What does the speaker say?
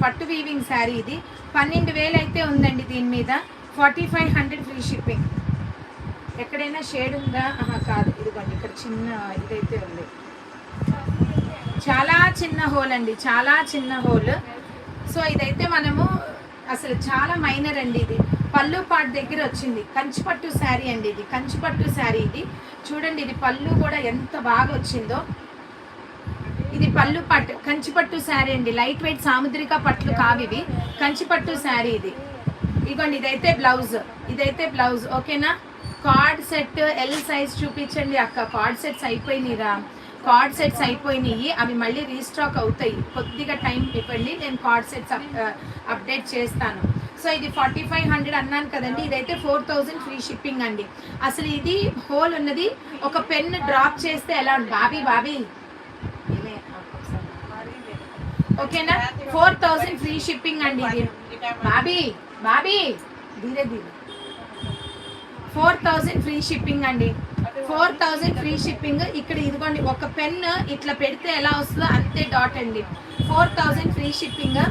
పట్టు వీవింగ్ శారీ ఇది 12,000 అయితే ఉందండి. దీని మీద 4500 ఫ్రీ షిప్పింగ్. ఎక్కడైనా షేడ్ ఉందా? కాదు, ఇదిగోండి ఇక్కడ చిన్న ఇదైతే ఉంది, చాలా చిన్న హోల్ అండి, చాలా చిన్న హోల్. సో ఇదైతే మనము అసలు చాలా మైనర్ అండి. ఇది పళ్ళు పాట్ దగ్గర వచ్చింది, కంచిపట్టు శారీ అండి, ఇది కంచిపట్టు శారీ. ఇది చూడండి, ఇది పళ్ళు కూడా ఎంత బాగా వచ్చిందో. ఇది పళ్ళు పట్టు కంచిపట్టు శారీ అండి, లైట్ వెయిట్ సాముద్రిక పట్లు కావివి, కంచిపట్టు శారీ ఇది. ఇదిగోండి ఇదైతే బ్లౌజ్ ఓకేనా. కార్డ్ సెట్ ఎల్ సైజ్ చూపించండి అక్క. కార్డ్ సెట్స్ అయిపోయినాయిరా, కార్డ్ సెట్స్ అయిపోయినాయి, అవి మళ్ళీ రీస్టాక్ అవుతాయి, కొద్దిగా టైం ఇవ్వండి, నేను కార్డ్ సెట్స్ అప్డేట్ చేస్తాను. సో ఇది 4500 అన్నాను కదండి, ఇదైతే 4000 ఫ్రీ షిప్పింగ్ అండి. అసలు ఇది హోల్ ఉన్నది, ఒక పెన్ డ్రాప్ చేస్తే ఎలా ఉంది బాబీ ఓకేనా. 4000 ఫ్రీ షిప్పింగ్ అండి ఇది. బాబీ ధీరే 4000 ఫ్రీ షిప్పింగ్ అండి, 4000 ఫ్రీ షిప్పింగ్. ఇక్కడ ఇదిగోండి ఒక పెన్ ఇట్లా పెడితే ఎలా వస్తుందో అంతే డాట్ అండి. 4000 ఫ్రీ షిప్పింగ్.